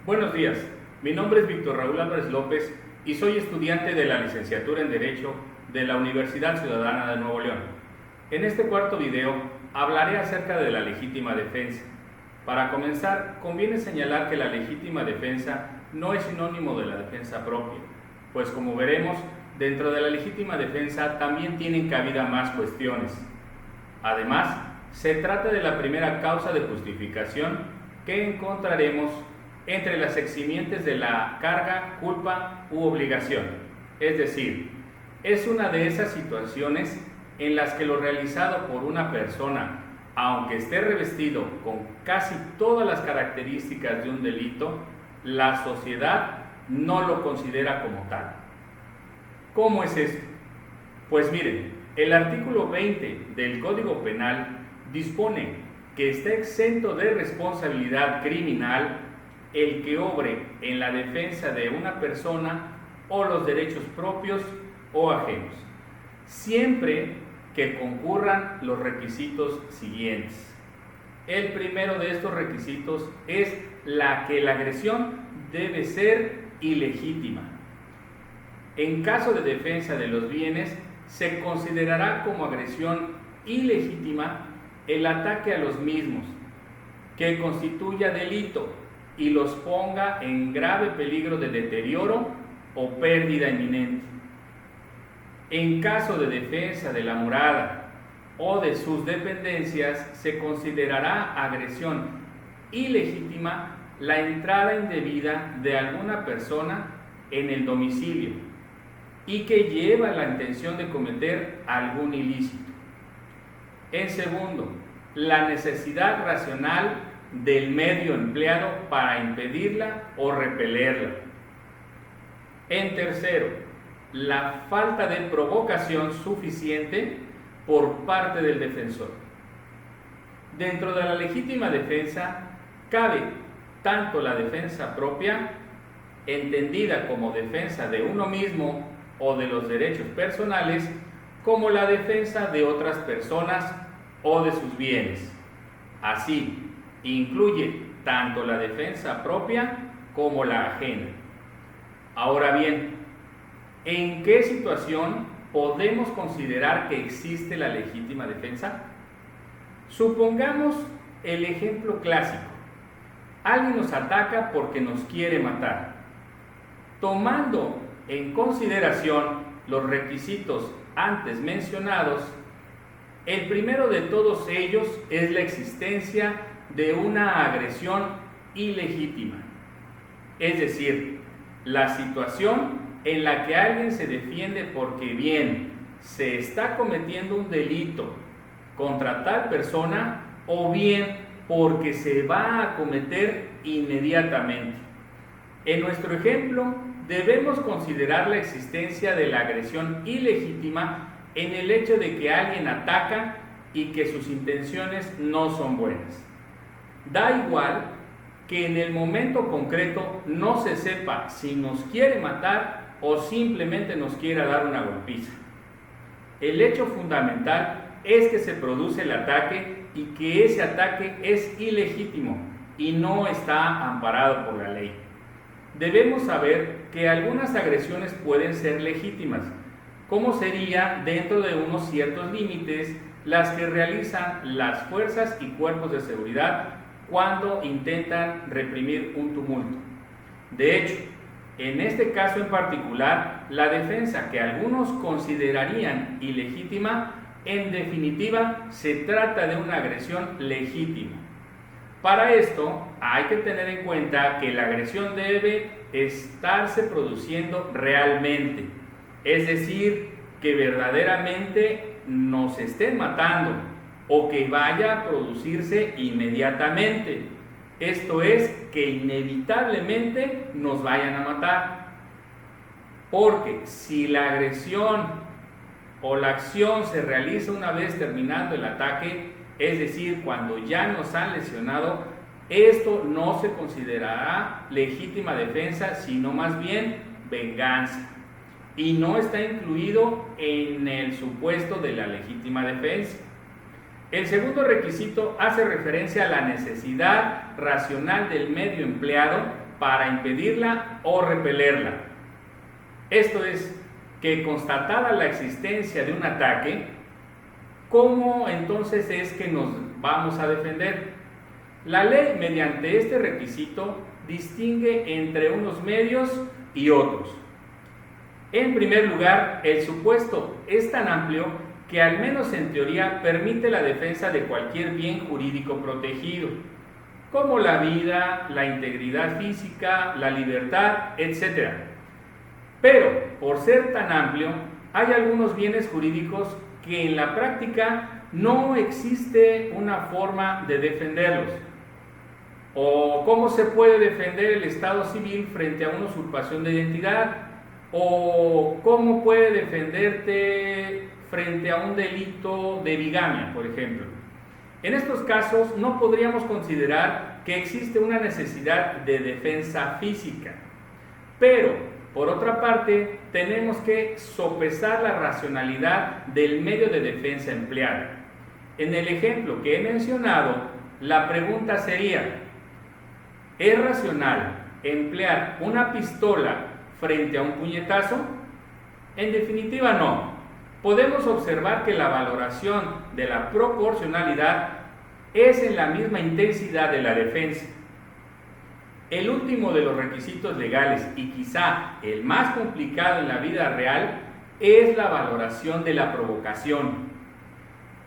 Buenos días, mi nombre es Víctor Raúl Álvarez López y soy estudiante de la licenciatura en Derecho de la Universidad Ciudadana de Nuevo León. En este cuarto video hablaré acerca de la legítima defensa. Para comenzar, conviene señalar que la legítima defensa no es sinónimo de la defensa propia, pues como veremos, dentro de la legítima defensa también tienen cabida más cuestiones. Además, se trata de la primera causa de justificación que encontraremos entre las eximientes de la carga, culpa u obligación. Es decir, es una de esas situaciones en las que lo realizado por una persona, aunque esté revestido con casi todas las características de un delito, la sociedad no lo considera como tal. ¿Cómo es esto? Pues miren, el artículo 20 del Código Penal dispone que está exento de responsabilidad criminal el que obre en la defensa de una persona o los derechos propios o ajenos, siempre que concurran los requisitos siguientes. El primero de estos requisitos es que la agresión debe ser ilegítima. En caso de defensa de los bienes, se considerará como agresión ilegítima el ataque a los mismos, que constituya delito y los ponga en grave peligro de deterioro o pérdida inminente. En caso de defensa de la morada o de sus dependencias, se considerará agresión ilegítima la entrada indebida de alguna persona en el domicilio y que lleva la intención de cometer algún ilícito. En segundo, la necesidad racional del medio empleado para impedirla o repelerla. En tercero, la falta de provocación suficiente por parte del defensor. Dentro de la legítima defensa cabe tanto la defensa propia, entendida como defensa de uno mismo o de los derechos personales, como la defensa de otras personas o de sus bienes. Así, incluye tanto la defensa propia como la ajena. Ahora bien, ¿en qué situación podemos considerar que existe la legítima defensa? Supongamos el ejemplo clásico. Alguien nos ataca porque nos quiere matar. Tomando en consideración los requisitos antes mencionados, el primero de todos ellos es la existencia de una agresión ilegítima, es decir, la situación en la que alguien se defiende porque bien se está cometiendo un delito contra tal persona o bien porque se va a cometer inmediatamente. En nuestro ejemplo, debemos considerar la existencia de la agresión ilegítima en el hecho de que alguien ataca y que sus intenciones no son buenas. Da igual que en el momento concreto no se sepa si nos quiere matar o simplemente nos quiera dar una golpiza. El hecho fundamental es que se produce el ataque y que ese ataque es ilegítimo y no está amparado por la ley. Debemos saber que algunas agresiones pueden ser legítimas, como sería dentro de unos ciertos límites las que realizan las fuerzas y cuerpos de seguridad cuando intentan reprimir un tumulto. De hecho, en este caso en particular, la defensa que algunos considerarían ilegítima, en definitiva, se trata de una agresión legítima. Para esto, hay que tener en cuenta que la agresión debe estarse produciendo realmente, es decir, que verdaderamente nos estén matando o que vaya a producirse inmediatamente. Esto es, que inevitablemente nos vayan a matar. Porque si la agresión o la acción se realiza una vez terminando el ataque, es decir, cuando ya nos han lesionado, esto no se considerará legítima defensa, sino más bien venganza. Y no está incluido en el supuesto de la legítima defensa. El segundo requisito hace referencia a la necesidad racional del medio empleado para impedirla o repelerla. Esto es, que constatada la existencia de un ataque, ¿cómo entonces es que nos vamos a defender? La ley, mediante este requisito, distingue entre unos medios y otros. En primer lugar, el supuesto es tan amplio que al menos en teoría permite la defensa de cualquier bien jurídico protegido, como la vida, la integridad física, la libertad, etc. Pero, por ser tan amplio, hay algunos bienes jurídicos que en la práctica no existe una forma de defenderlos. ¿O cómo se puede defender el Estado civil frente a una usurpación de identidad? ¿O cómo puede defenderte frente a un delito de bigamia, por ejemplo? En estos casos no podríamos considerar que existe una necesidad de defensa física, pero por otra parte tenemos que sopesar la racionalidad del medio de defensa empleado. En el ejemplo que he mencionado, la pregunta sería: ¿es racional emplear una pistola frente a un puñetazo? En definitiva, no. Podemos observar que la valoración de la proporcionalidad es en la misma intensidad de la defensa. El último de los requisitos legales, y quizá el más complicado en la vida real, es la valoración de la provocación.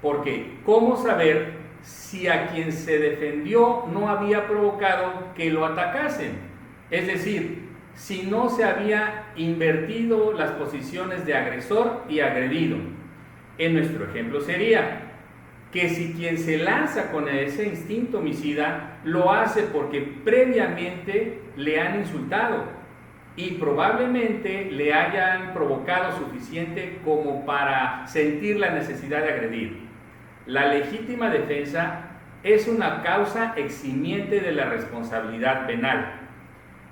Porque, ¿cómo saber si a quien se defendió no había provocado que lo atacasen? Es decir, si no se había invertido las posiciones de agresor y agredido. En nuestro ejemplo sería que si quien se lanza con ese instinto homicida lo hace porque previamente le han insultado y probablemente le hayan provocado suficiente como para sentir la necesidad de agredir. La legítima defensa es una causa eximiente de la responsabilidad penal,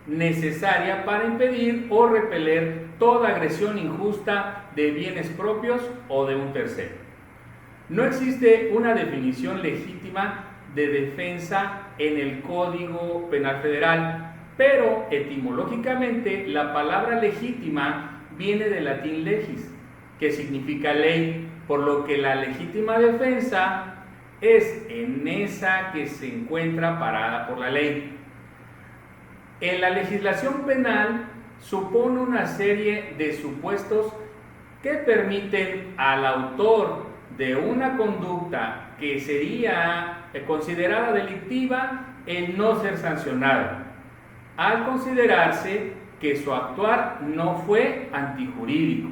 necesaria para impedir o repeler toda agresión injusta de bienes propios o de un tercero. No existe una definición legítima de defensa en el Código Penal Federal, pero etimológicamente la palabra legítima viene del latín legis, que significa ley, por lo que la legítima defensa es en esa que se encuentra parada por la ley. En la legislación penal supone una serie de supuestos que permiten al autor de una conducta que sería considerada delictiva el no ser sancionado, al considerarse que su actuar no fue antijurídico.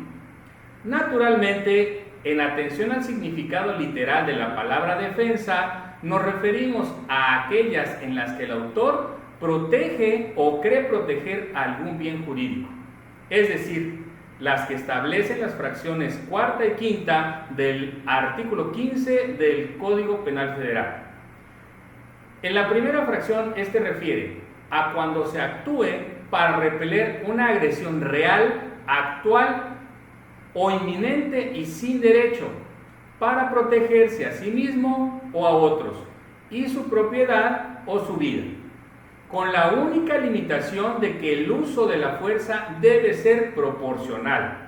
Naturalmente, en atención al significado literal de la palabra defensa, nos referimos a aquellas en las que el autor protege o cree proteger algún bien jurídico, es decir, las que establecen las fracciones cuarta y quinta del artículo 15 del Código Penal Federal. En la primera fracción, este refiere a cuando se actúe para repeler una agresión real, actual o inminente y sin derecho, para protegerse a sí mismo o a otros, y su propiedad o su vida, con la única limitación de que el uso de la fuerza debe ser proporcional.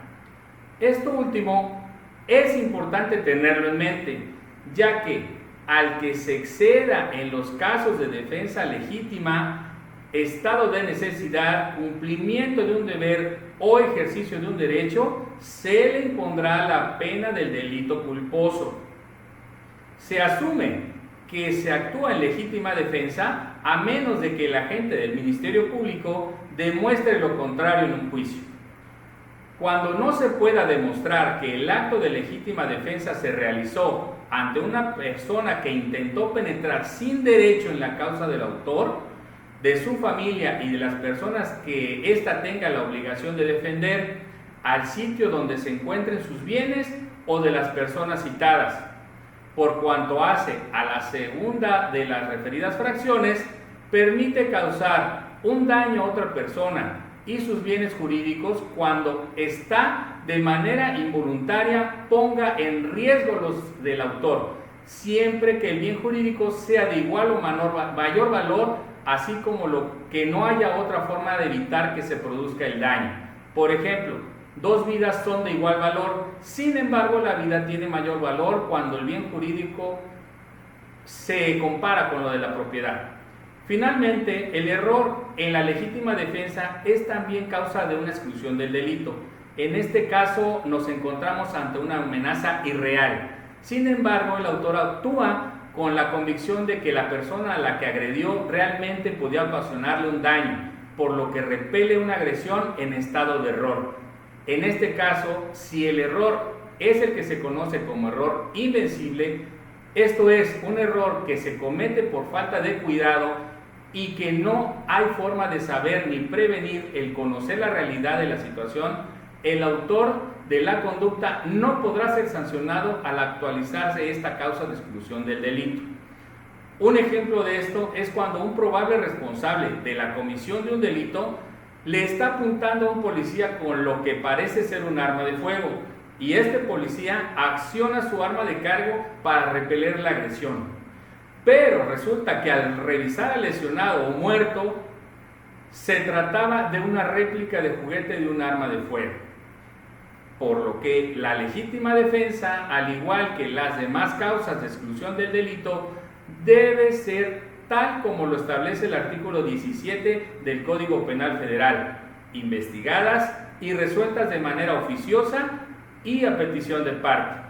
Esto último es importante tenerlo en mente, ya que al que se exceda en los casos de defensa legítima, estado de necesidad, cumplimiento de un deber o ejercicio de un derecho, se le impondrá la pena del delito culposo. Se asume que se actúa en legítima defensa a menos de que el agente del Ministerio Público demuestre lo contrario en un juicio. Cuando no se pueda demostrar que el acto de legítima defensa se realizó ante una persona que intentó penetrar sin derecho en la causa del autor, de su familia y de las personas que ésta tenga la obligación de defender, al sitio donde se encuentren sus bienes o de las personas citadas, por cuanto hace a la segunda de las referidas fracciones, permite causar un daño a otra persona y sus bienes jurídicos cuando ésta de manera involuntaria ponga en riesgo los del autor, siempre que el bien jurídico sea de igual o mayor valor así como lo que no haya otra forma de evitar que se produzca el daño. Por ejemplo, dos vidas son de igual valor, sin embargo la vida tiene mayor valor cuando el bien jurídico se compara con lo de la propiedad. Finalmente, el error en la legítima defensa es también causa de una exclusión del delito. En este caso nos encontramos ante una amenaza irreal. Sin embargo, el autor actúa con la convicción de que la persona a la que agredió realmente podía ocasionarle un daño, por lo que repele una agresión en estado de error. En este caso, si el error es el que se conoce como error invencible, esto es, un error que se comete por falta de cuidado y que no hay forma de saber ni prevenir el conocer la realidad de la situación, el autor de la conducta no podrá ser sancionado al actualizarse esta causa de exclusión del delito. Un ejemplo de esto es cuando un probable responsable de la comisión de un delito le está apuntando a un policía con lo que parece ser un arma de fuego, y este policía acciona su arma de cargo para repeler la agresión. Pero resulta que al revisar al lesionado o muerto, se trataba de una réplica de juguete de un arma de fuego. Por lo que la legítima defensa, al igual que las demás causas de exclusión del delito, debe ser tal como lo establece el artículo 17 del Código Penal Federal, investigadas y resueltas de manera oficiosa y a petición de parte.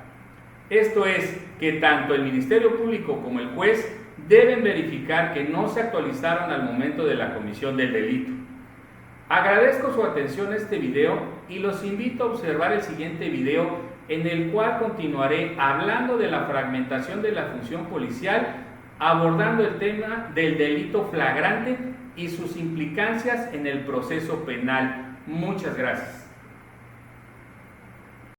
Esto es, que tanto el Ministerio Público como el juez deben verificar que no se actualizaron al momento de la comisión del delito. Agradezco su atención a este video y los invito a observar el siguiente video, en el cual continuaré hablando de la fragmentación de la función policial, abordando el tema del delito flagrante y sus implicancias en el proceso penal. Muchas gracias.